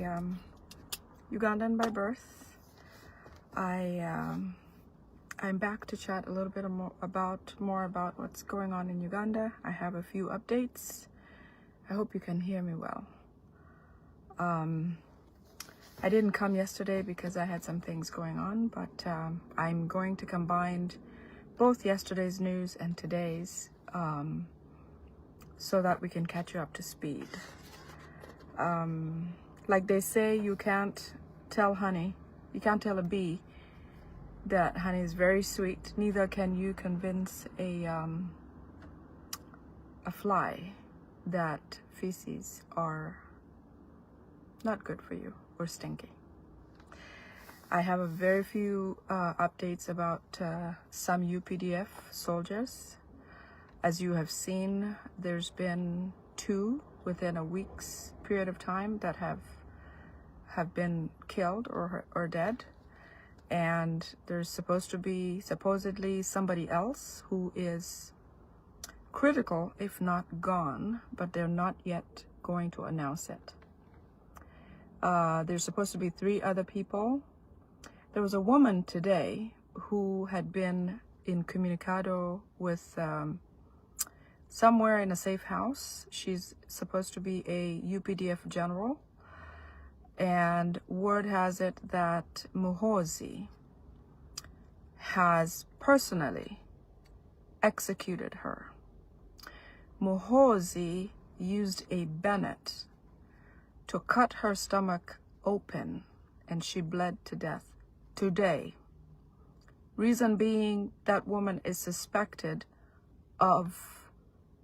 Ugandan by birth. I'm back to chat a little bit more about what's going on in Uganda. I have a few updates. I hope you can hear me well. I didn't come yesterday because I had some things going on, but I'm going to combine both yesterday's news and today's so that we can catch you up to speed. Like they say, you can't tell a bee that honey is very sweet. Neither can you convince a fly that feces are not good for you or stinky. I have a very few updates about some UPDF soldiers. As you have seen, there's been 2 within a week's period of time that have been killed or dead. And there's supposedly somebody else who is critical, if not gone, but they're not yet going to announce it. There's supposed to be 3 other people. There was a woman today who had been incommunicado with somewhere in a safe house. She's supposed to be a UPDF general. And word has it that Muhoozi has personally executed her. Muhoozi used a bayonet to cut her stomach open, and she bled to death today. Reason being, that woman is suspected of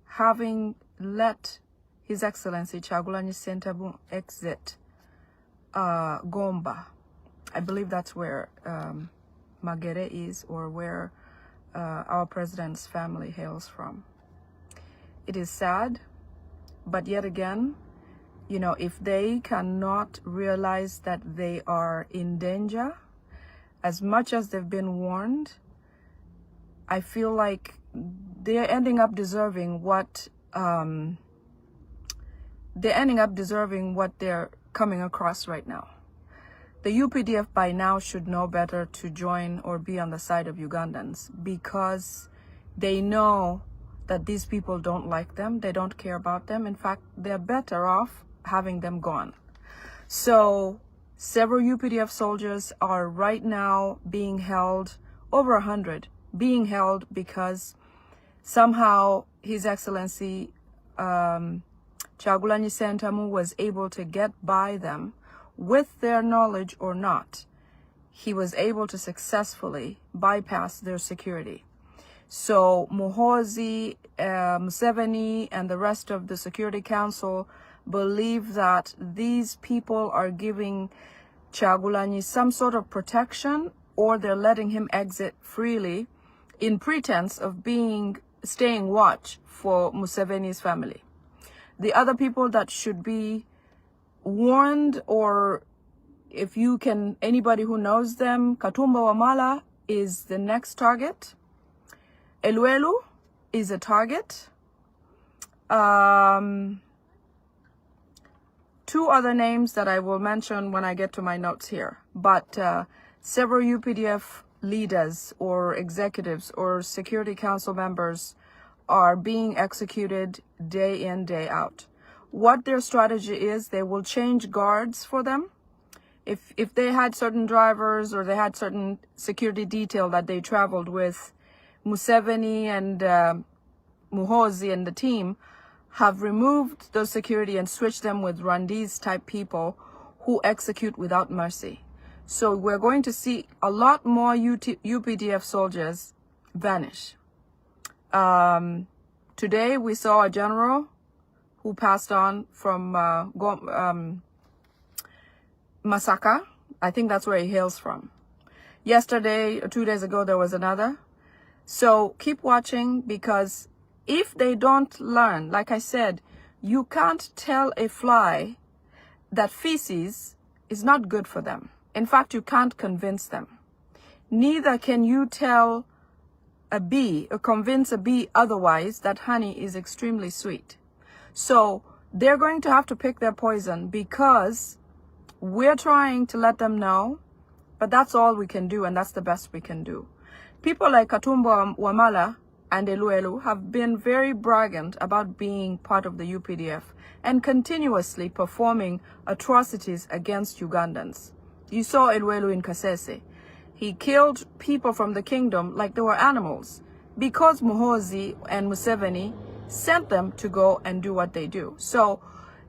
having let His Excellency Kyagulanyi Ssentamu exit Gomba. I believe that's where Magere is, or where our president's family hails from. It is sad, but yet again, you know, if they cannot realize that they are in danger, as much as they've been warned, I feel like they're ending up deserving what they're coming across right now. The UPDF by now should know better to join or be on the side of Ugandans, because they know that these people don't like them, they don't care about them. In fact, they're better off having them gone. So several UPDF soldiers are right now being held, over 100, being held because somehow His Excellency Kyagulanyi Ssentamu was able to get by them with their knowledge or not. He was able to successfully bypass their security. So Muhoozi, Museveni, and the rest of the Security Council believe that these people are giving Kyagulanyi some sort of protection, or they're letting him exit freely in pretense of staying watch for Museveni's family. The other people that should be warned, or if you can, anybody who knows them, Katumba Wamala is the next target. Eluelu is a target. 2 other names that I will mention when I get to my notes here. But several UPDF leaders or executives or Security Council members are being executed day in, day out. What their strategy is, they will change guards for them. If they had certain drivers or they had certain security detail that they traveled with, Museveni and Muhoozi and the team have removed those security and switched them with Rwandese type people who execute without mercy. So we're going to see a lot more UPDF soldiers vanish. Today we saw a general who passed on from Masaka. I think that's where he hails from. Yesterday or 2 days ago, there was another. So keep watching, because if they don't learn, like I said, you can't tell a fly that feces is not good for them. In fact, you can't convince them. Neither can you tell a bee or convince a bee otherwise that honey is extremely sweet. So they're going to have to pick their poison, because We're trying to let them know, but that's all we can do, and that's the best we can do. People like Katumbo Wamala and Eluelu have been very braggant about being part of the UPDF and continuously performing atrocities against Ugandans. You saw Eluelu in Kasese. He killed people from the kingdom like they were animals because Muhoozi and Museveni sent them to go and do what they do. So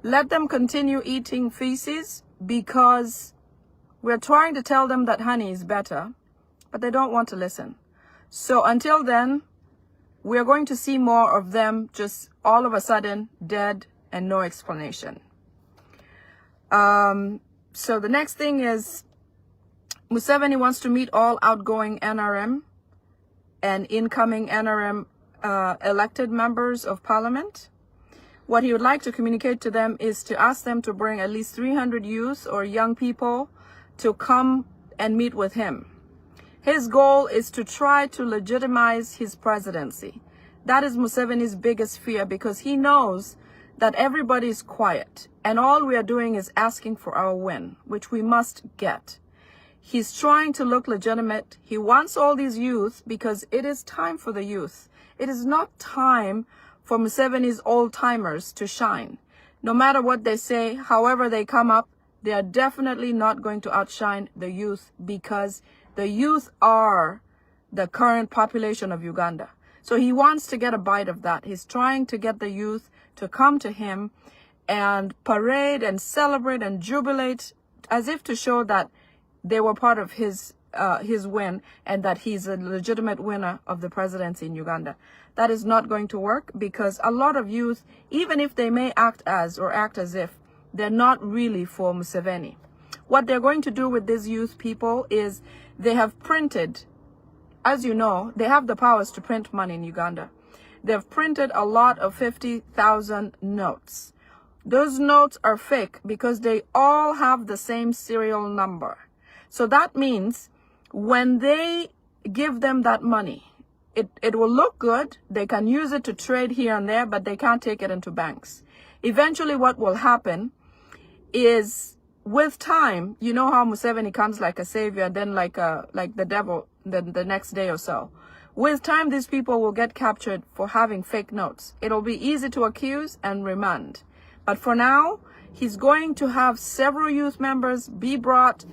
let them continue eating feces, because we're trying to tell them that honey is better, but they don't want to listen. So until then, we're going to see more of them just all of a sudden dead and no explanation. So the next thing is Museveni wants to meet all outgoing NRM and incoming NRM elected members of parliament. What he would like to communicate to them is to ask them to bring at least 300 youth or young people to come and meet with him. His goal is to try to legitimize his presidency. That is Museveni's biggest fear, because he knows that everybody is quiet and all we are doing is asking for our win, which we must get. He's trying to look legitimate. He wants all these youth because it is time for the youth. It is not time for Museveni's old-timers to shine. No matter what they say, however they come up, they are definitely not going to outshine the youth, because the youth are the current population of Uganda. So he wants to get a bite of that. He's trying to get the youth to come to him and parade and celebrate and jubilate as if to show that they were part of his win and that he's a legitimate winner of the presidency in Uganda. That is not going to work, because a lot of youth, even if they may act as if, they're not really for Museveni. What they're going to do with these youth people is they have printed, as you know, they have the powers to print money in Uganda. They've printed a lot of 50,000 notes. Those notes are fake because they all have the same serial number. So that means when they give them that money, it will look good. They can use it to trade here and there, but they can't take it into banks. Eventually what will happen is, with time, you know how Museveni comes like a savior and then like the devil the next day or so. With time, these people will get captured for having fake notes. It'll be easy to accuse and remand. But for now, he's going to have several youth members be brought,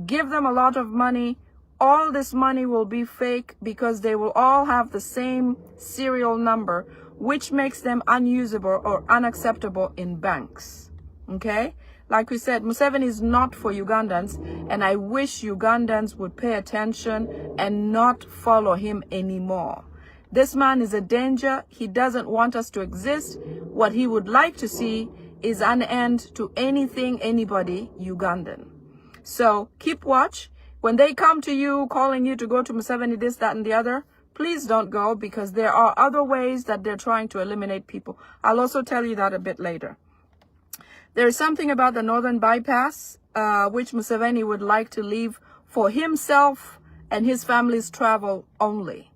give them a lot of money. All this money will be fake because they will all have the same serial number, which makes them unusable or unacceptable in banks. Okay? Like we said, Museveni is not for Ugandans, and I wish Ugandans would pay attention and not follow him anymore. This man is a danger. He doesn't want us to exist. What he would like to see is an end to anything, anybody, Ugandan. So keep watch. When they come to you, calling you to go to Museveni, this, that, and the other, please don't go, because there are other ways that they're trying to eliminate people. I'll also tell you that a bit later. There is something about the Northern Bypass, which Museveni would like to leave for himself and his family's travel only.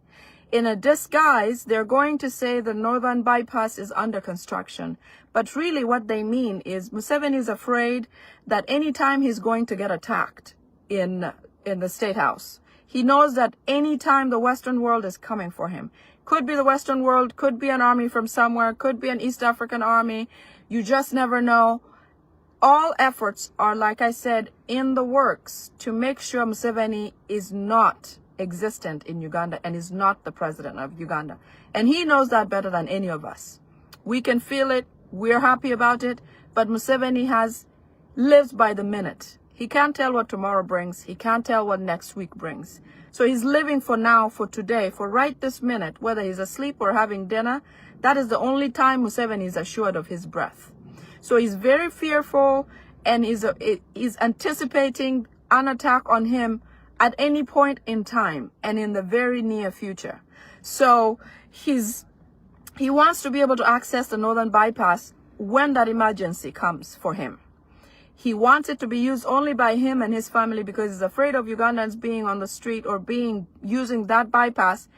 In a disguise, they're going to say the Northern Bypass is under construction. But really what they mean is Museveni is afraid that anytime he's going to get attacked in the State House, he knows that anytime the Western world is coming for him, could be the Western world, could be an army from somewhere, could be an East African army, you just never know. All efforts are, like I said, in the works to make sure Museveni is not existent in Uganda and is not the president of Uganda. And he knows that better than any of us. We can feel it. We're happy about it. But Museveni lives by the minute. He can't tell what tomorrow brings. He can't tell what next week brings. So he's living for now, for today, for right this minute, whether he's asleep or having dinner. That is the only time Museveni is assured of his breath. So he's very fearful, and he's anticipating an attack on him at any point in time and in the very near future. So he wants to be able to access the Northern Bypass when that emergency comes for him. He wants it to be used only by him and his family because he's afraid of Ugandans being on the street or using that bypass,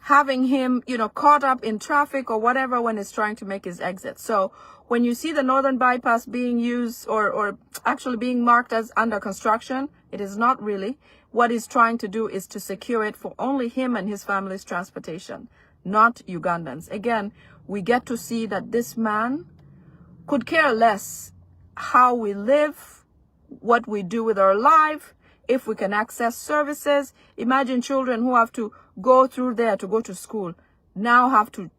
having him, caught up in traffic or whatever when he's trying to make his exit. So when you see the northern bypass being used or actually being marked as under construction, it is not really. What he's trying to do is to secure it for only him and his family's transportation, not Ugandans. Again, we get to see that this man could care less how we live, what we do with our life, if we can access services. Imagine children who have to go through there to go to school now have to,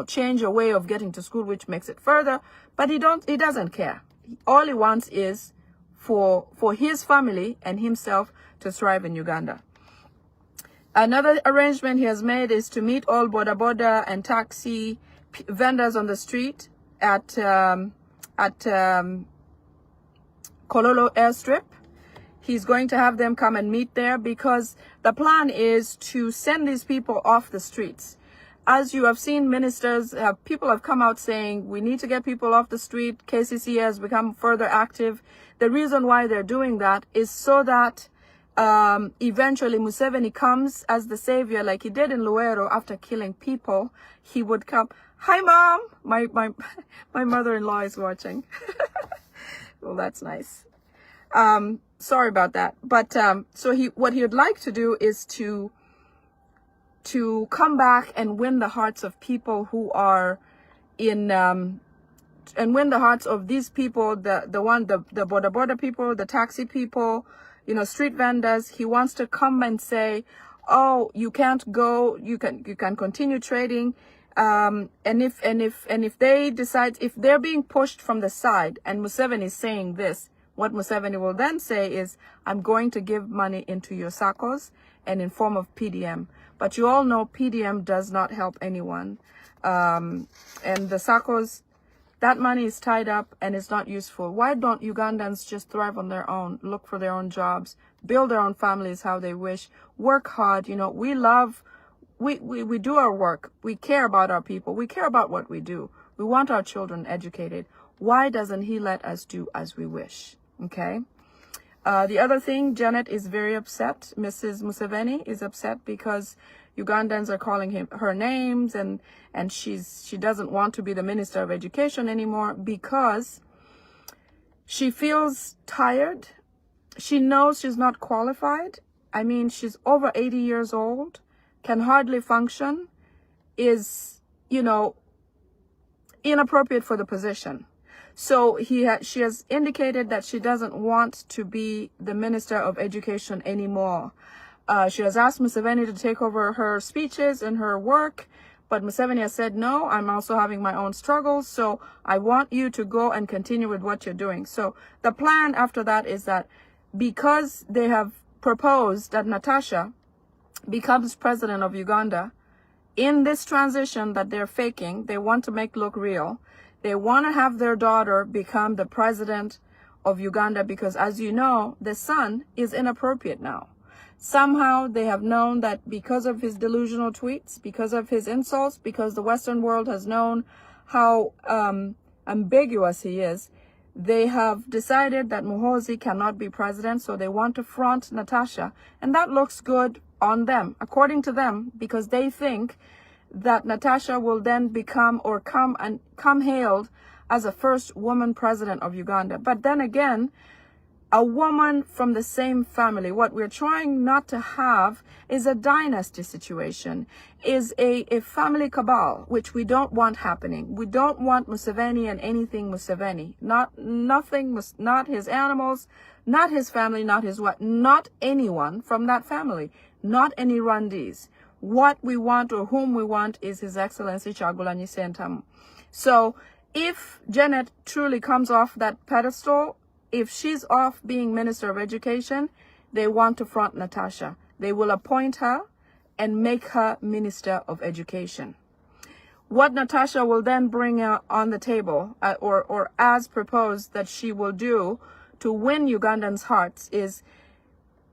change a way of getting to school, which makes it further. But he doesn't care. All he wants is for his family and himself to thrive in Uganda. Another arrangement he has made is to meet all boda boda and taxi vendors on the street at Kololo airstrip. He's going to have them come and meet there because the plan is to send these people off the streets. As you have seen, ministers, people have come out saying we need to get people off the street. KCC has become further active. The reason why they're doing that is so that eventually Museveni comes as the savior, like he did in Luero after killing people. He would come. Hi, Mom. My mother-in-law is watching. Well, that's nice. Sorry about that. But so what he would like to do is to come back and win the hearts of people who are in and win the hearts of these people, the boda boda people, the taxi people, street vendors. He wants to come and say, oh, you can't go, you can continue trading. And if they decide, if they're being pushed from the side and Museveni is saying this, what Museveni will then say is, I'm going to give money into your SACCOs and in form of PDM. But you all know PDM does not help anyone. And the SACCOs, that money is tied up and it's not useful. Why don't Ugandans just thrive on their own, look for their own jobs, build their own families how they wish, work hard? We do our work. We care about our people. We care about what we do. We want our children educated. Why doesn't he let us do as we wish? Okay. The other thing, Janet is very upset. Mrs. Museveni is upset because Ugandans are calling her names and she doesn't want to be the Minister of Education anymore because she feels tired. She knows she's not qualified. I mean, she's over 80 years old, can hardly function, is, inappropriate for the position. So she has indicated that she doesn't want to be the Minister of Education anymore. She has asked Museveni to take over her speeches and her work, but Museveni has said, no, I'm also having my own struggles, so I want you to go and continue with what you're doing. So the plan after that is that because they have proposed that Natasha becomes president of Uganda, in this transition that they're faking, they want to make look real. They want to have their daughter become the president of Uganda because, as you know, the son is inappropriate now. Somehow they have known that because of his delusional tweets, because of his insults, because the Western world has known how ambiguous he is, they have decided that Muhoozi cannot be president, so they want to front Natasha. And that looks good on them, according to them, because they think that Natasha will then become or come hailed as a first woman president of Uganda. But then again, a woman from the same family. What we're trying not to have is a dynasty situation, is a family cabal, which we don't want happening. We don't want Museveni and anything Museveni. Not his animals, not his family, not his what, not anyone from that family, not any Rwandese. What we want or whom we want is His Excellency Kyagulanyi Ssentamu. So if Janet truly comes off that pedestal, if she's off being Minister of Education, they want to front Natasha. They will appoint her and make her Minister of Education. What Natasha will then bring on the table, or as proposed that she will do to win Ugandans' hearts, is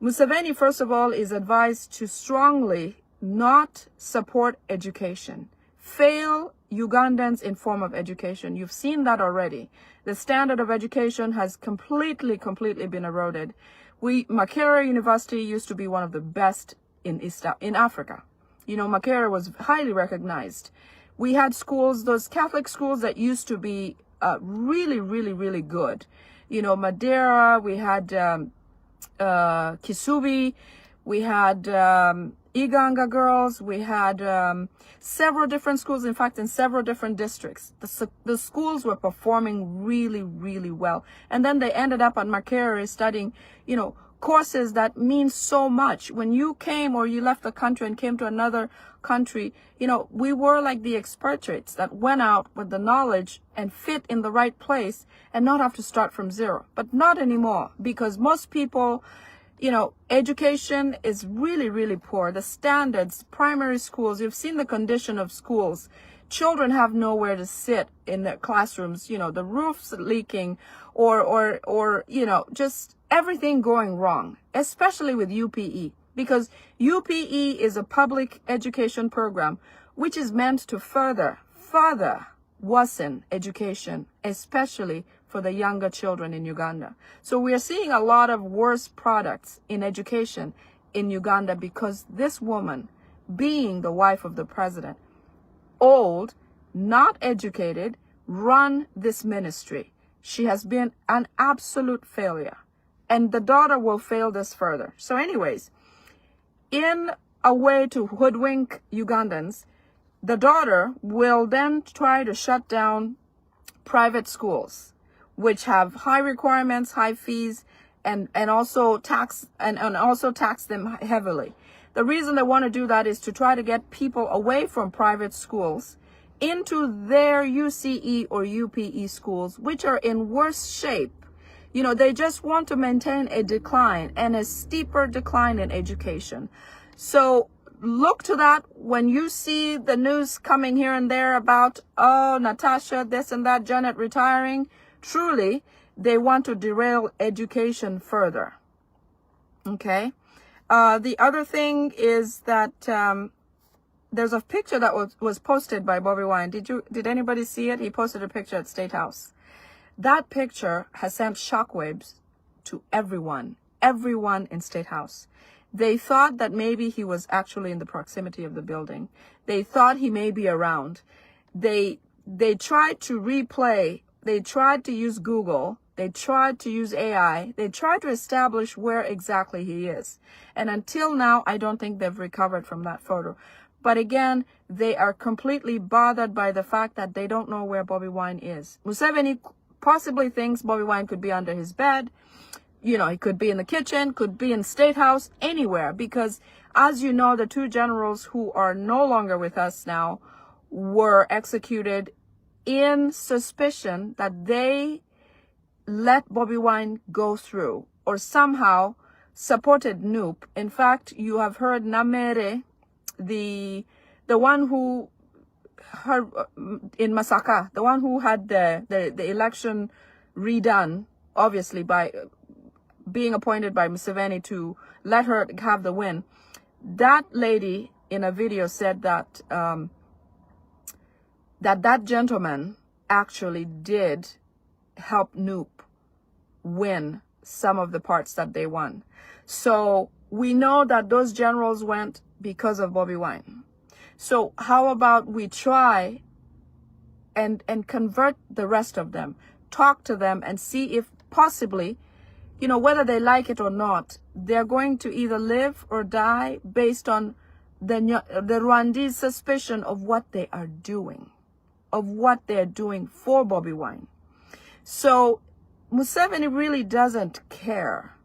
Museveni, first of all, is advised to strongly not support education. Fail Ugandans in form of education. You've seen that already. The standard of education has completely been eroded. Makerere University used to be one of the best in Africa. Makerere was highly recognized. We had schools, those Catholic schools that used to be really, really, really good. You know, Madeira, we had Kisubi, we had Iganga girls, we had several different schools, in fact, in several different districts. The schools were performing really, really well. And then they ended up on Makerere studying, you know, courses that mean so much. When you came or you left the country and came to another country, you know, we were like the expatriates that went out with the knowledge and fit in the right place and not have to start from zero. But not anymore, because most people, you know, education is really, really poor. The standards, primary schools, you've seen the condition of schools. Children have nowhere to sit in their classrooms, you know, the roofs leaking or you know, just everything going wrong, especially with UPE, because UPE is a public education program which is meant to further worsen education, especially for the younger children in Uganda. So we are seeing a lot of worse products in education in Uganda because this woman, being the wife of the president, old, not educated, run this ministry. She has been an absolute failure. And the daughter will fail this further. So anyways, in a way to hoodwink Ugandans, the daughter will then try to shut down private schools, which have high requirements, high fees, and also tax them heavily. The reason they want to do that is to try to get people away from private schools into their UCE or UPE schools, which are in worse shape. You know, they just want to maintain a decline and a steeper decline in education. So look to that when you see the news coming here and there about, oh, Natasha, this and that, Janet retiring. Truly, they want to derail education further. Okay. The other thing is that there's a picture that was posted by Bobby Wine. Did anybody see it? He posted a picture at State House. That picture has sent shockwaves to everyone in State House. They thought that maybe he was actually in the proximity of the building. They thought he may be around. They tried to replay. They tried to use Google. They tried to use AI. They tried to establish where exactly he is. And until now, I don't think they've recovered from that photo. But again, they are completely bothered by the fact that they don't know where Bobby Wine is. Museveni possibly thinks Bobby Wine could be under his bed. You know, he could be in the kitchen, could be in State House, anywhere. Because as you know, the two generals who are no longer with us now were executed in suspicion that they let Bobby Wine go through or somehow supported Noop. In fact, you have heard Namere, the one who heard in Masaka, the one who had the election redone, obviously by being appointed by Museveni to let her have the win. That lady in a video said that that gentleman actually did help Noop win some of the parts that they won. So we know that those generals went because of Bobby Wine. So how about we try and convert the rest of them, talk to them and see if possibly, you know, whether they like it or not, they're going to either live or die based on the Rwandese suspicion of what they are doing, for Bobby Wine. So Museveni really doesn't care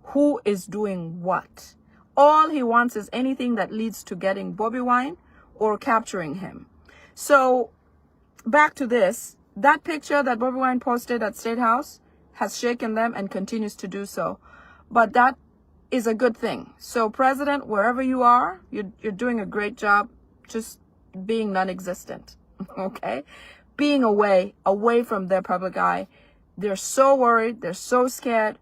who is doing what. All he wants is anything that leads to getting Bobby Wine or capturing him. So back to this, that picture that Bobby Wine posted at State House has shaken them and continues to do so. But that is a good thing. So President, wherever you are, you're doing a great job just being non-existent. Okay? Being away from their public eye. They're so worried, they're so scared,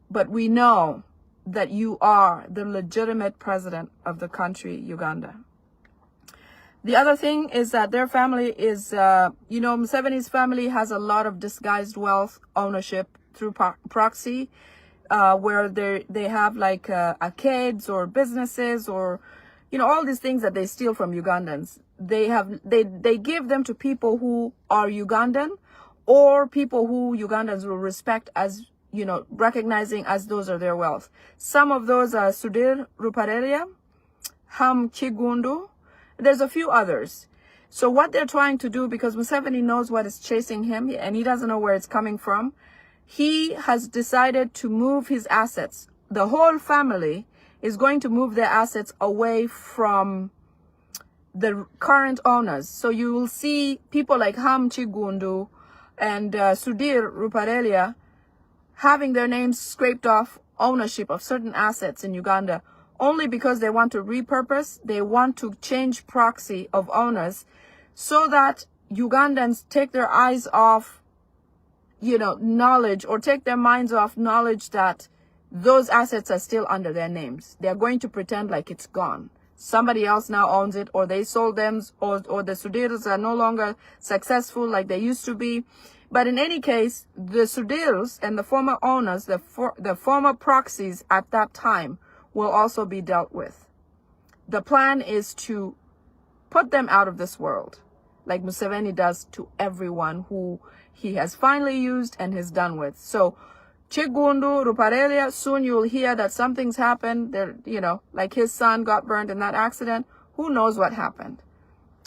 but we know that you are the legitimate president of the country, Uganda. The other thing is that their family is, you know, Museveni's family has a lot of disguised wealth ownership through proxy, where they have like arcades or businesses or, you know, all these things that they steal from Ugandans. They give them to people who are Ugandan or people who Ugandans will respect as, you know, recognizing as those are their wealth. Some of those are Sudhir Ruparelia, Ham Chigundu. There's a few others. So what they're trying to do, because Museveni knows what is chasing him and he doesn't know where it's coming from, he has decided to move his assets. The whole family is going to move their assets away from the current owners. So you will see people like Ham Chigundu and Sudhir Ruparelia having their names scraped off ownership of certain assets in Uganda only because they want to repurpose, they want to change proxy of owners so that Ugandans take their eyes off, you know, knowledge, or take their minds off knowledge that those assets are still under their names. They're going to pretend like it's gone. Somebody else now owns it, or they sold them, or the Sudhirs are no longer successful like they used to be. But in any case, the Sudhirs and the former owners, the former proxies at that time, will also be dealt with. The plan is to put them out of this world, like Museveni does to everyone who he has finally used and is done with. So Chigundu, Ruparelia, soon you'll hear that something's happened. There, you know, like his son got burned in that accident. Who knows what happened?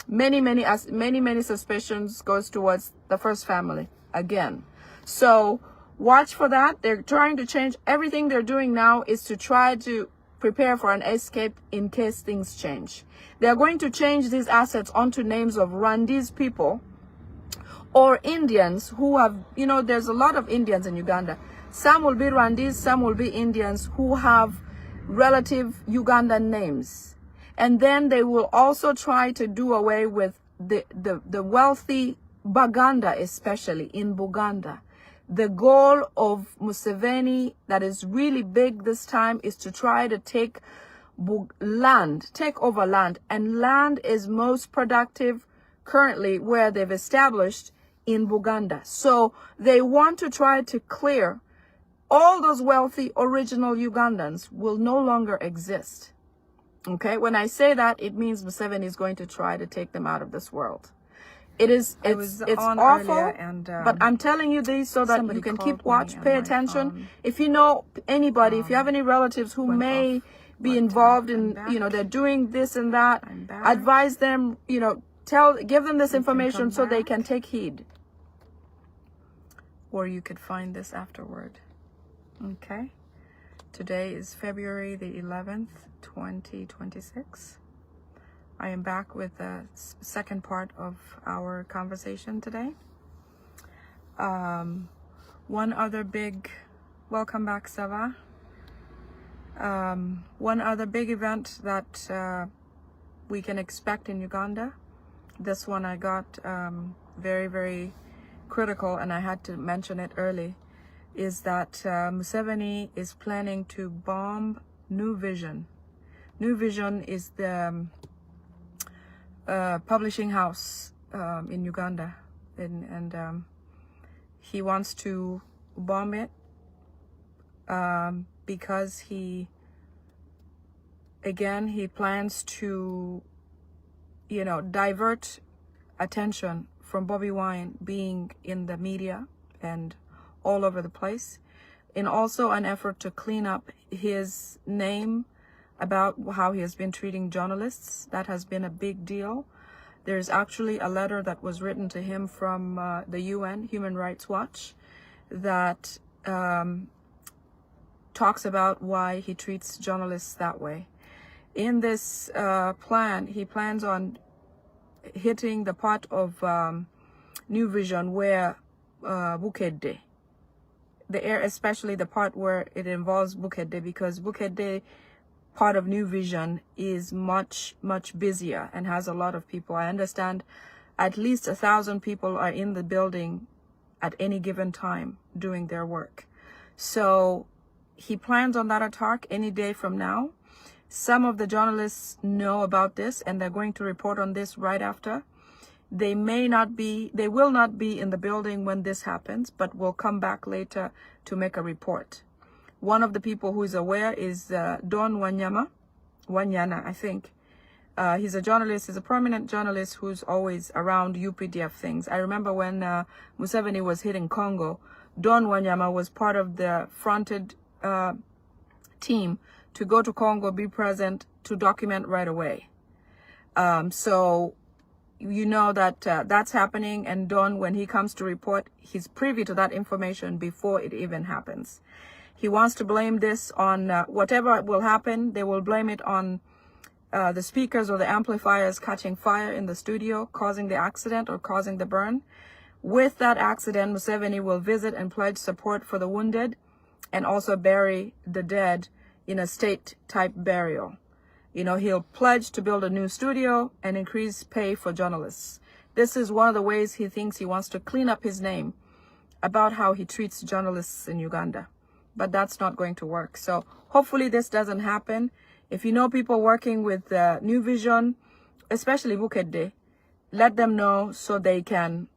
Many suspicions goes towards the first family again. So watch for that. They're trying to change. Everything they're doing now is to try to prepare for an escape in case things change. They're going to change these assets onto names of Rwandese people or Indians who have, you know, there's a lot of Indians in Uganda. Some will be Rwandese, some will be Indians who have relative Ugandan names. And then they will also try to do away with the wealthy Baganda, especially in Buganda. The goal of Museveni that is really big this time is to try to take over land. And land is most productive currently where they've established in Buganda. So they want to try to clear all those wealthy original Ugandans will no longer exist. Okay, when I say that, it means Museveni is going to try to take them out of this world. It's awful, and, but I'm telling you this so that you can keep watch, pay attention. If you know anybody, if you have any relatives who may be involved in, you know, they're doing this and that, advise them, you know, give them this information so they can take heed. Or you could find this afterward. Okay. Today is February the 11th, 2026. I am back with the second part of our conversation today. One other big, welcome back, Sava. One other big event that we can expect in Uganda. This one I got very, very critical, and I had to mention it early, is that Museveni is planning to bomb New Vision. New Vision is the publishing house in Uganda, and he wants to bomb it because he plans to, you know, divert attention from Bobby Wine being in the media and all over the place, in also an effort to clean up his name about how he has been treating journalists. That has been a big deal. There's actually a letter that was written to him from the UN, Human Rights Watch, that talks about why he treats journalists that way. In this plan, he plans on hitting the part of New Vision where Bukedde, the air, especially the part where it involves Bukedde, because Bukedde part of New Vision is much busier and has a lot of people. I understand at least 1,000 people are in the building at any given time doing their work. So he plans on that attack any day from now. Some of the journalists know about this and they're going to report on this right after. They will not be in the building when this happens, but will come back later to make a report. One of the people who is aware is Don Wanyana, I think. He's a journalist. He's a prominent journalist who's always around UPDF things. I remember when Museveni was hitting Congo, Don Wanyama was part of the fronted team to go to Congo, be present, to document right away. So you know that that's happening, and Don, when he comes to report, he's privy to that information before it even happens. He wants to blame this on whatever will happen. They will blame it on the speakers or the amplifiers catching fire in the studio, causing the accident or causing the burn. With that accident, Museveni will visit and pledge support for the wounded and also bury the dead in a state-type burial. You know, he'll pledge to build a new studio and increase pay for journalists. This is one of the ways he thinks he wants to clean up his name about how he treats journalists in Uganda. But that's not going to work. So hopefully this doesn't happen. If you know people working with New Vision, especially Bukedde, let them know so they can,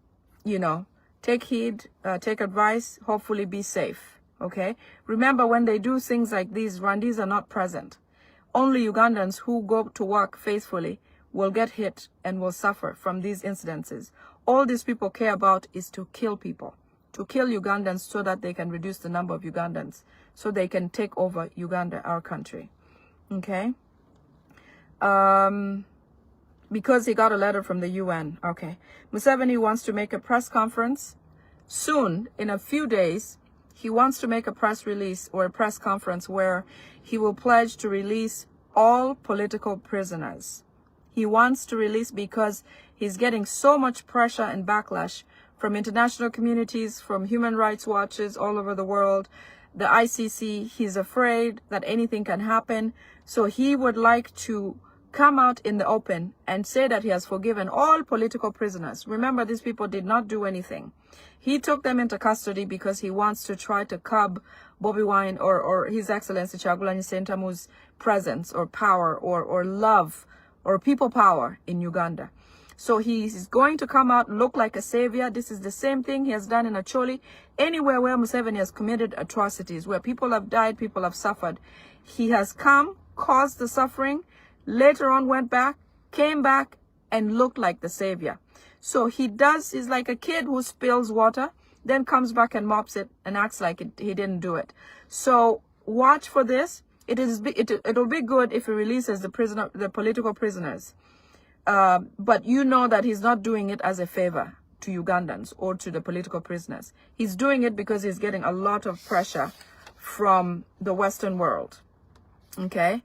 you know, take heed, take advice, hopefully be safe, okay? Remember, when they do things like these, Rwandese are not present. Only Ugandans who go to work faithfully will get hit and will suffer from these incidences. All these people care about is to kill people, to kill Ugandans so that they can reduce the number of Ugandans, so they can take over Uganda, our country, okay? Because he got a letter from the UN. Okay. Museveni wants to make a press conference soon. In a few days, he wants to make a press release or a press conference where he will pledge to release all political prisoners. He wants to release because he's getting so much pressure and backlash from international communities, from human rights watchers all over the world, the ICC. He's afraid that anything can happen. So he would like to come out in the open and say that he has forgiven all political prisoners. Remember, these people did not do anything. He took them into custody because he wants to try to curb Bobby Wine or His Excellency Kyagulanyi Ssentamu's presence or power or love or people power in Uganda. So he's going to come out, look like a savior. This is the same thing he has done in Acholi. Anywhere where Museveni has committed atrocities, where people have died, people have suffered, he has come, caused the suffering, later on went back, came back, and looked like the savior. So he's like a kid who spills water, then comes back and mops it and acts like he didn't do it. So watch for this. It'll be good if he releases the political prisoners. But you know that he's not doing it as a favor to Ugandans or to the political prisoners. He's doing it because he's getting a lot of pressure from the Western world. Okay?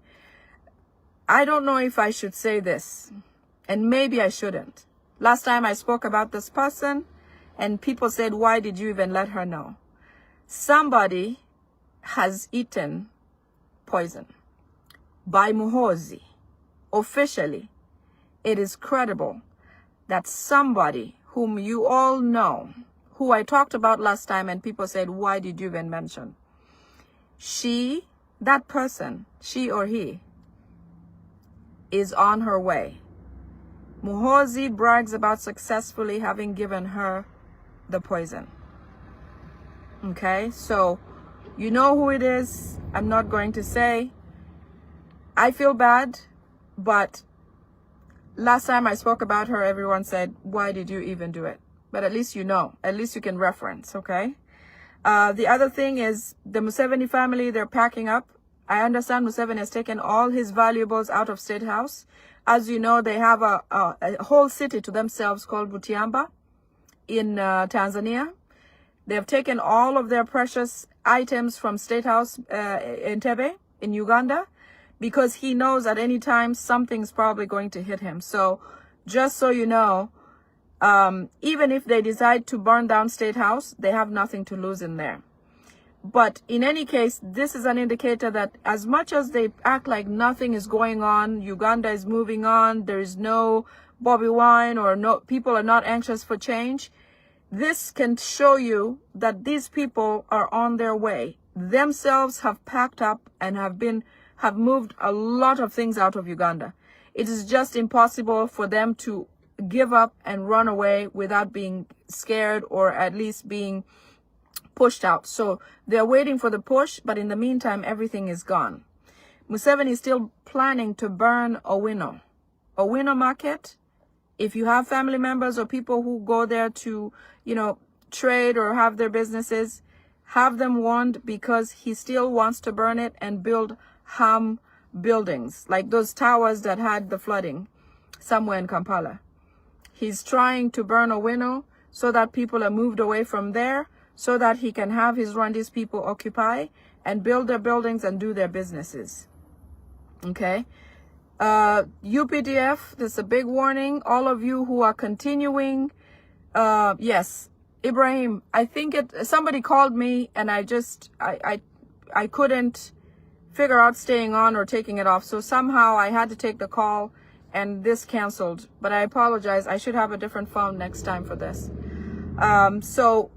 I don't know if I should say this, and maybe I shouldn't. Last time I spoke about this person, and people said, why did you even let her know? Somebody has eaten poison. By Muhoozi, officially, it is credible that somebody whom you all know, who I talked about last time, and people said, why did you even mention? That person, she or he, is on her way. Muhoozi brags about successfully having given her the poison. Okay, so you know who it is. I'm not going to say. I feel bad, but last time I spoke about her, everyone said, why did you even do it? But at least you know. At least you can reference, okay? The other thing is the Museveni family, they're packing up. I understand Museveni has taken all his valuables out of State House. As you know, they have a whole city to themselves called Butiamba in Tanzania. They have taken all of their precious items from State House in Entebbe in Uganda because he knows at any time something's probably going to hit him. So just so you know, even if they decide to burn down State House, they have nothing to lose in there. But in any case, this is an indicator that as much as they act like nothing is going on, Uganda is moving on, there is no Bobby Wine or no people are not anxious for change, this can show you that these people are on their way. Themselves have packed up and have moved a lot of things out of Uganda. It is just impossible for them to give up and run away without being scared or at least being pushed out. So they're waiting for the push, but in the meantime, everything is gone. Museveni is still planning to burn Owino. Owino Market, if you have family members or people who go there to, trade or have their businesses, have them warned, because he still wants to burn it and build harm buildings, like those towers that had the flooding somewhere in Kampala. He's trying to burn Owino so that people are moved away from there, so that he can have his Rwandese people occupy and build their buildings and do their businesses. Okay? UPDF, this is a big warning. All of you who are continuing, yes, Ibrahim, I think somebody called me and I couldn't figure out staying on or taking it off. So somehow I had to take the call and this canceled, but I apologize. I should have a different phone next time for this. So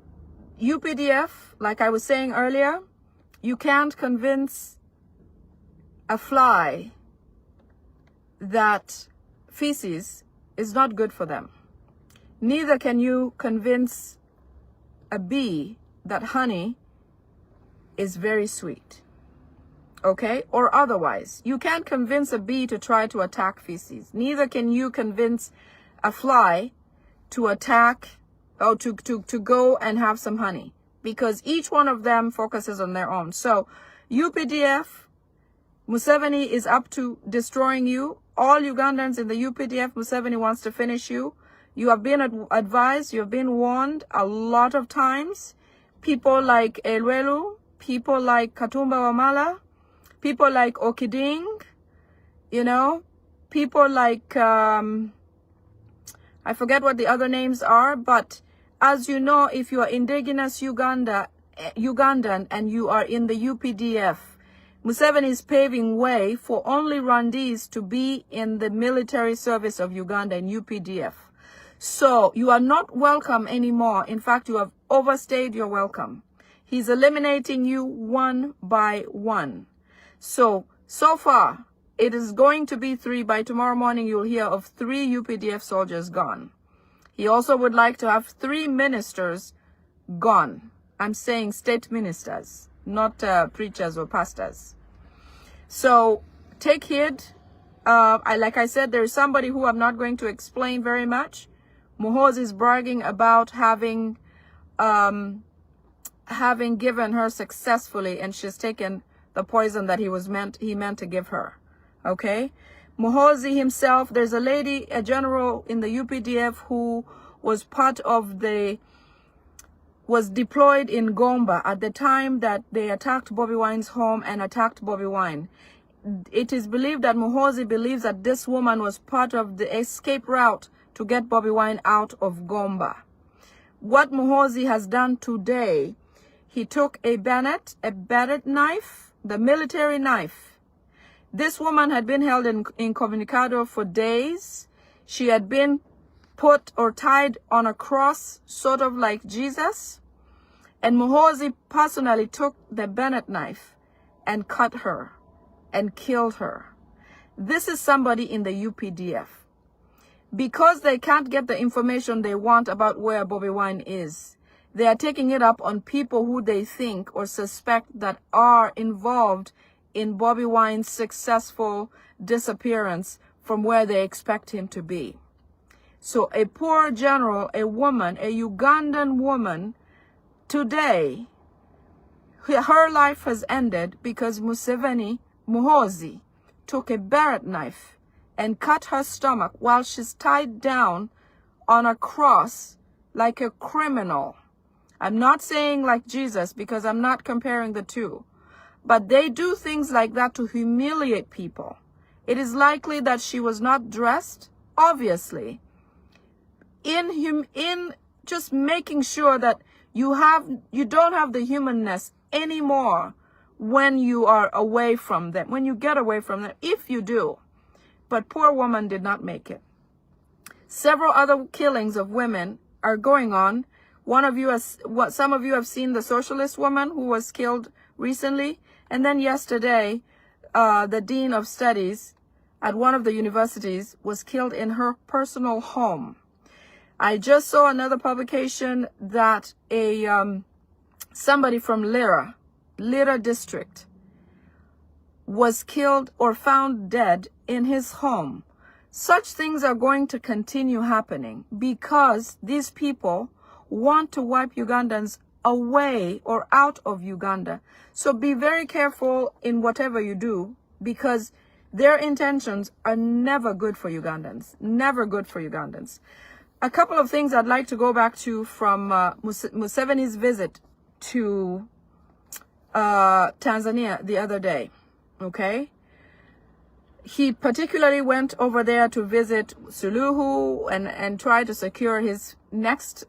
UPDF, like I was saying earlier, you can't convince a fly that feces is not good for them. Neither can you convince a bee that honey is very sweet. Okay? Or otherwise. You can't convince a bee to try to attack feces. Neither can you convince a fly to attack or to go and have some honey, because each one of them focuses on their own. So UPDF, Museveni is up to destroying you. All Ugandans in the UPDF, Museveni wants to finish you. You have been advised, you have been warned a lot of times. People like Elwelu, people like Katumba Wamala, people like Okiding, people like, I forget what the other names are, but as you know, if you are indigenous Ugandan and you are in the UPDF, Museveni is paving way for only Rwandese to be in the military service of Uganda and UPDF. So you are not welcome anymore. In fact, you have overstayed your welcome. He's eliminating you one by one. So far, it is going to be 3. By tomorrow morning, you'll hear of 3 UPDF soldiers gone. He also would like to have 3 ministers gone. I'm saying state ministers, not preachers or pastors. So take heed. Like I said, there's somebody who I'm not going to explain very much. Muhoozi is bragging about having given her successfully, and she's taken the poison that he meant to give her. Okay? Muhoozi himself, there's a lady, a general in the UPDF who was deployed in Gomba at the time that they attacked Bobi Wine's home and attacked Bobi Wine. It is believed that Muhoozi believes that this woman was part of the escape route to get Bobi Wine out of Gomba. What Muhoozi has done today, he took a bayonet knife, the military knife. This woman had been held incommunicado for days. She had been put or tied on a cross, sort of like Jesus. And Muhoozi personally took the bayonet knife and cut her and killed her. This is somebody in the UPDF. Because they can't get the information they want about where Bobi Wine is, they are taking it up on people who they think or suspect that are involved in Bobi Wine's successful disappearance from where they expect him to be. So a poor general, a woman, a Ugandan woman, today, her life has ended because Muhoozi took a bayonet knife and cut her stomach while she's tied down on a cross like a criminal. I'm not saying like Jesus, because I'm not comparing the two. But they do things like that to humiliate people. It is likely that she was not dressed, obviously, in just making sure that you don't have the humanness anymore when you are away from them, when you get away from them, if you do. But poor woman did not make it. Several other killings of women are going on. Some of you have seen the socialist woman who was killed recently. And then yesterday, the dean of studies at one of the universities was killed in her personal home. I just saw another publication that somebody from Lira district, was killed or found dead in his home. Such things are going to continue happening because these people want to wipe Ugandans away or out of Uganda. So be very careful in whatever you do, because their intentions are never good for Ugandans. Never good for Ugandans. A couple of things I'd like to go back to from Museveni's visit to Tanzania the other day. Okay? He particularly went over there to visit Suluhu and try to secure his next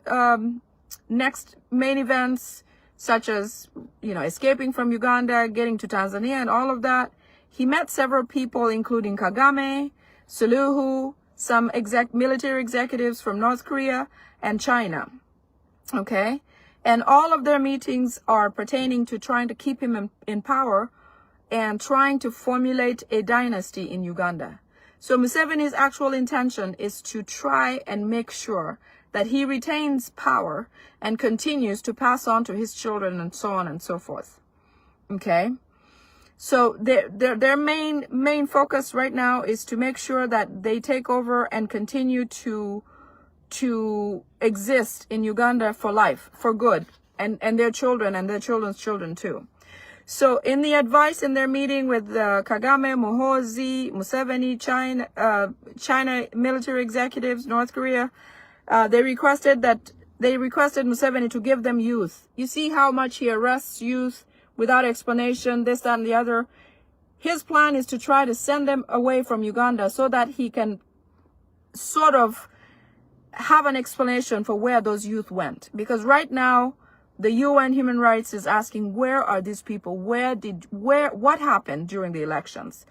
main events, such as, escaping from Uganda, getting to Tanzania and all of that. He met several people, including Kagame, Suluhu, some military executives from North Korea and China. Okay? And all of their meetings are pertaining to trying to keep him in power and trying to formulate a dynasty in Uganda. So Museveni's actual intention is to try and make sure that he retains power and continues to pass on to his children and so on and so forth. Okay? So their main focus right now is to make sure that they take over and continue to exist in Uganda for life, for good, and their children and their children's children too. So in the advice in their meeting with Kagame, Muhoozi, Museveni, China military executives, North Korea, they requested Museveni to give them youth. You see how much he arrests youth without explanation, this, that, and the other. His plan is to try to send them away from Uganda so that he can sort of have an explanation for where those youth went. Because right now, the UN Human Rights is asking, where are these people? What happened during the elections?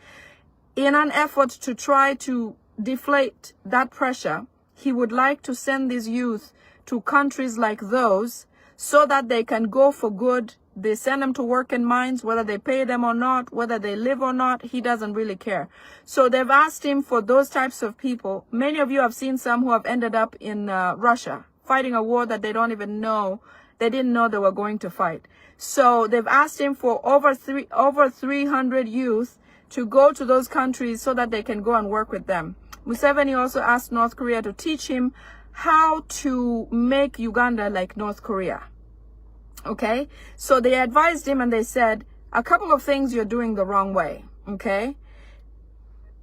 In an effort to try to deflate that pressure, he would like to send these youth to countries like those so that they can go for good. They send them to work in mines, whether they pay them or not, whether they live or not, he doesn't really care. So they've asked him for those types of people. Many of you have seen some who have ended up in Russia, fighting a war that they don't even know. They didn't know they were going to fight. So they've asked him for over 300 youth to go to those countries so that they can go and work with them. Museveni also asked North Korea to teach him how to make Uganda like North Korea. Okay? So they advised him and they said, a couple of things you're doing the wrong way. Okay?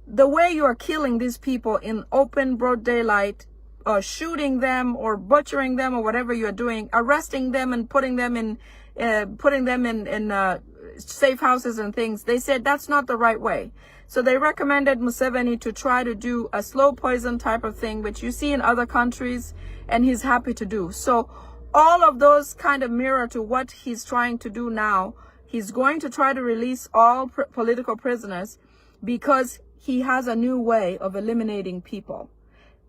The way you are killing these people in open, broad daylight, or shooting them or butchering them or whatever you're doing, arresting them and putting them in safe houses and things, they said that's not the right way. So they recommended Museveni to try to do a slow poison type of thing, which you see in other countries, and he's happy to do. So all of those kind of mirror to what he's trying to do now. He's going to try to release all political prisoners because he has a new way of eliminating people.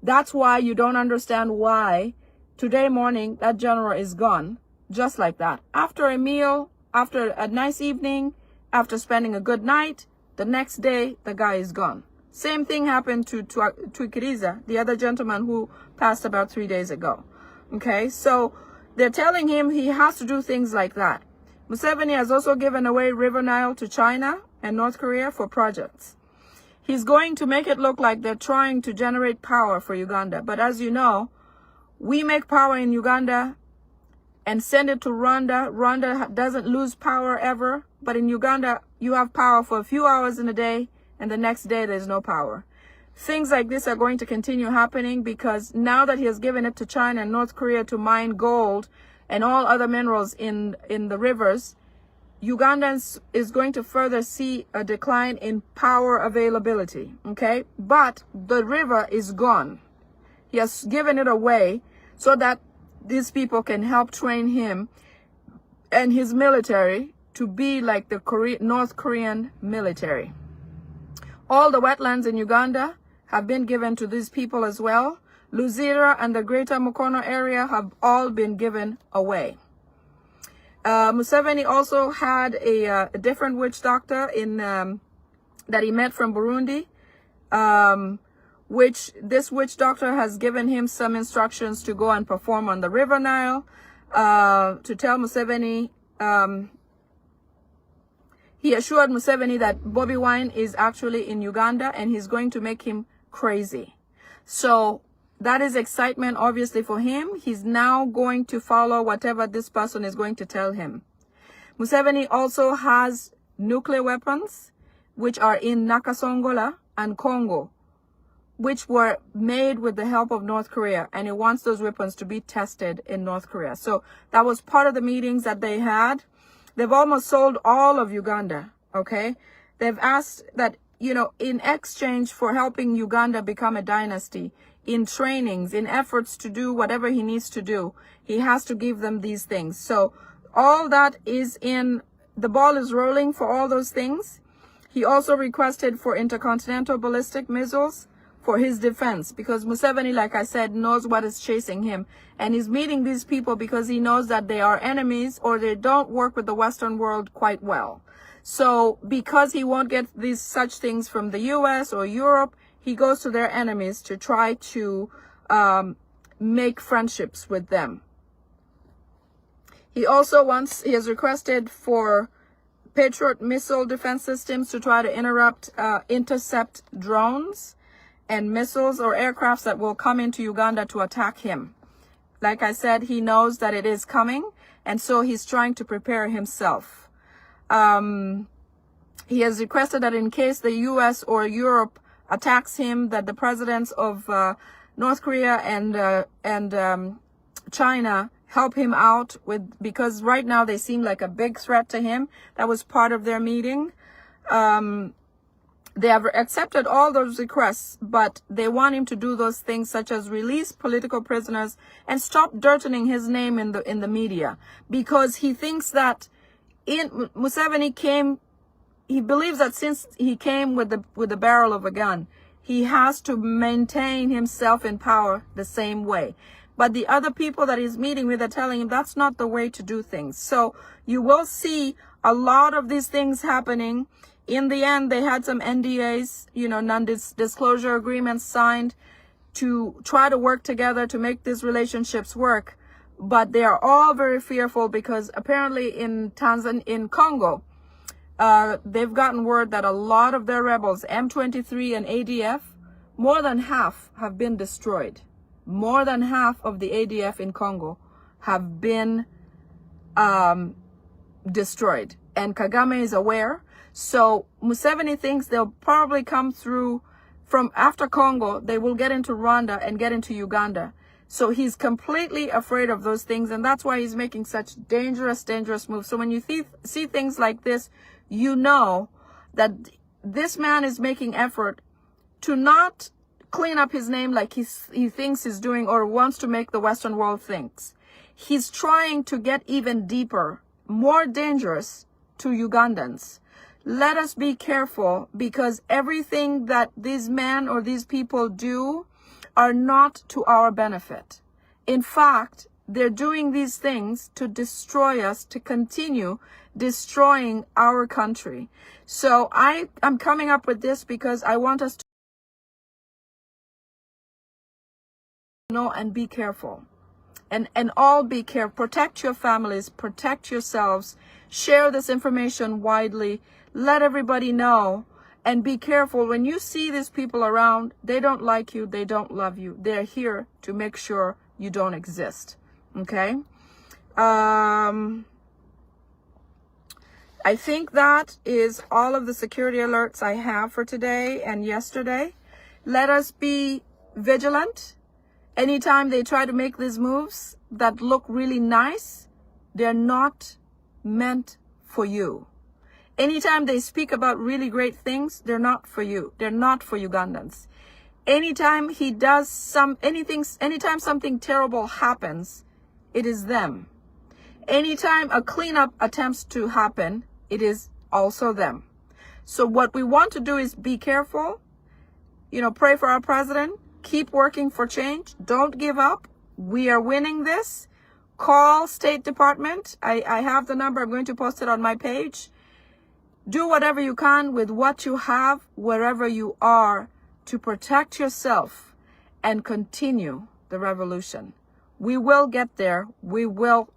That's why you don't understand why today morning that general is gone, just like that. After a meal, after a nice evening, after spending a good night, the next day the guy is gone. Same thing happened to Twikiriza, the other gentleman who passed about 3 days ago. Okay, so they're telling him he has to do things like that. Museveni has also given away River Nile to China and North Korea for projects. He's going to make it look like they're trying to generate power for Uganda. But as you know, we make power in Uganda and send it to Rwanda. Rwanda doesn't lose power ever. But in Uganda, you have power for a few hours in a day, and the next day there's no power. Things like this are going to continue happening because now that he has given it to China and North Korea to mine gold and all other minerals in the rivers, Uganda is going to further see a decline in power availability, okay? But the river is gone. He has given it away so that these people can help train him and his military to be like the North Korean military. All the wetlands in Uganda have been given to these people as well. Luzira and the greater Mukono area have all been given away. Museveni also had a different witch doctor that he met from Burundi, which this witch doctor has given him some instructions to go and perform on the River Nile, to tell Museveni, he assured Museveni that Bobi Wine is actually in Uganda and he's going to make him crazy. So that is excitement, obviously, for him. He's now going to follow whatever this person is going to tell him. Museveni also has nuclear weapons, which are in Nakasongola and Congo, which were made with the help of North Korea, and he wants those weapons to be tested in North Korea. So that was part of the meetings that they had. They've almost sold all of Uganda, okay? They've asked that, you know, in exchange for helping Uganda become a dynasty, in trainings, in efforts to do whatever he needs to do, he has to give them these things. So all that is in, the ball is rolling for all those things. He also requested for intercontinental ballistic missiles for his defense, because Museveni, like I said, knows what is chasing him. And he's meeting these people because he knows that they are enemies or they don't work with the Western world quite well. So because he won't get these such things from the US or Europe, he goes to their enemies to try to make friendships with them. He also has requested for Patriot missile defense systems to try to intercept drones and missiles or aircrafts that will come into Uganda to attack him. Like I said, he knows that it is coming, and so he's trying to prepare himself. He has requested that in case the US or Europe attacks him, that the presidents of North Korea and China help him out with, because right now they seem like a big threat to him. That was part of their meeting. They have accepted all those requests, but they want him to do those things such as release political prisoners and stop dirtying his name in the media, because he thinks that Museveni came. He believes that since he came with the barrel of a gun, he has to maintain himself in power the same way. But the other people that he's meeting with are telling him that's not the way to do things. So you will see a lot of these things happening. In the end, they had some NDAs, you know, non-disclosure agreements signed to try to work together to make these relationships work. But they are all very fearful because apparently in Congo, they've gotten word that a lot of their rebels, M23 and ADF, more than half have been destroyed. More than half of the ADF in Congo have been destroyed. And Kagame is aware. So Museveni thinks they'll probably come through from after Congo. They will get into Rwanda and get into Uganda. So he's completely afraid of those things. And that's why he's making such dangerous moves. So when you see things like this, you know that this man is making effort to not clean up his name like he thinks he's doing or wants to make the Western world thinks. He's trying to get even deeper, more dangerous to Ugandans. Let us be careful, because everything that these men or these people do are not to our benefit. In fact, they're doing these things to destroy us, to continue destroying our country. So I'm coming up with this because I want us to know and be careful. And all be careful. Protect your families, protect yourselves, share this information widely, let everybody know, and be careful. When you see these people around, they don't like you, they don't love you. They're here to make sure you don't exist. Okay? I think that is all of the security alerts I have for today and yesterday. Let us be vigilant. Anytime they try to make these moves that look really nice, they're not meant for you. Anytime they speak about really great things, they're not for you. They're not for Ugandans. Anytime he does anytime something terrible happens, it is them. Anytime a cleanup attempts to happen, it is also them. So what we want to do is be careful. You know, pray for our president. Keep working for change. Don't give up. We are winning this. Call State Department. I have the number. I'm going to post it on my page. Do whatever you can with what you have, wherever you are, to protect yourself and continue the revolution. We will get there. We will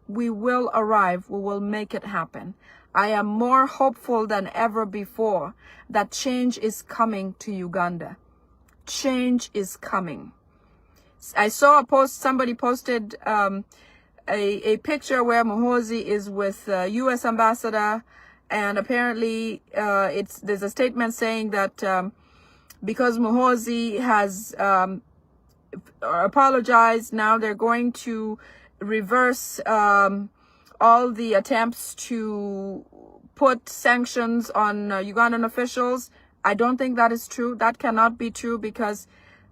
arrive. We will make it happen. I am more hopeful than ever before that change is coming to Uganda. change is coming. I saw a post, somebody posted a picture where Muhoozi is with U.S. ambassador, and apparently there's a statement saying that because Muhoozi has apologized, now they're going to reverse all the attempts to put sanctions on Ugandan officials. I don't think that is true. That cannot be true, because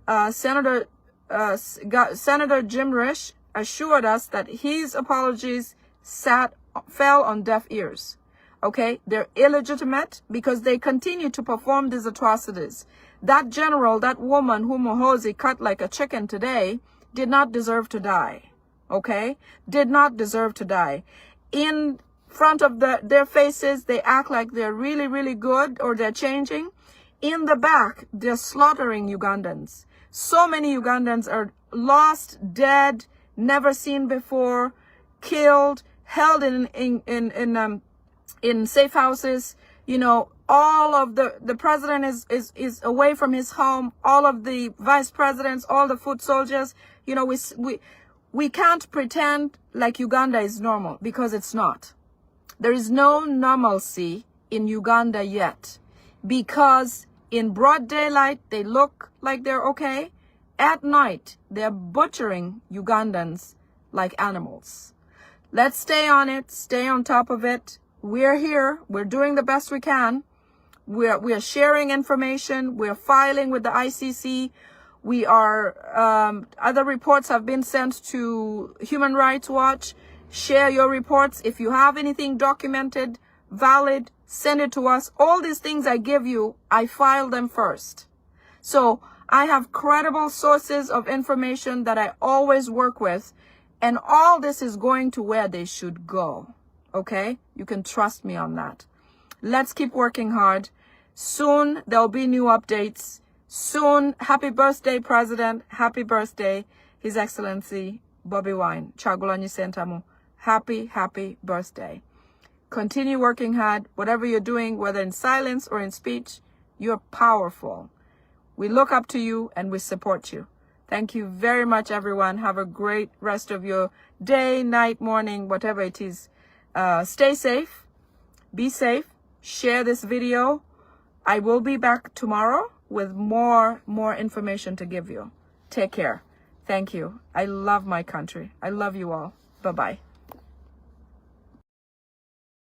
Senator Jim Risch assured us that his apologies fell on deaf ears. Okay, they're illegitimate because they continue to perform these atrocities. That general, that woman whom Muhoozi cut like a chicken today, did not deserve to die. Okay, did not deserve to die. In front of their faces, they act like they're really, really good, or they're changing. In the back, they're slaughtering Ugandans. So many Ugandans are lost, dead, never seen before, killed, held in safe houses. You know, all of the president is away from his home. All of the vice presidents, all the foot soldiers. You know, we can't pretend like Uganda is normal, because it's not. There is no normalcy in Uganda yet, because in broad daylight, they look like they're okay. At night, they're butchering Ugandans like animals. Let's stay on it, stay on top of it. We're here. We're doing the best we can. We're sharing information. We're filing with the ICC. We are, other reports have been sent to Human Rights Watch. Share your reports. If you have anything documented, valid, send it to us. All these things I give you, I file them first. So I have credible sources of information that I always work with, and all this is going to where they should go. Okay? You can trust me on that. Let's keep working hard. Soon there'll be new updates. Soon, happy birthday, President. Happy birthday, His Excellency Bobby Wine. Chagulanyi Sentamu. Happy birthday. Continue working hard. Whatever you're doing, whether in silence or in speech, you're powerful. We look up to you and we support you. Thank you very much, everyone. Have a great rest of your day, night, morning, whatever it is. Stay safe. Be safe. Share this video. I will be back tomorrow with more information to give you. Take care. Thank you. I love my country. I love you all. Bye-bye.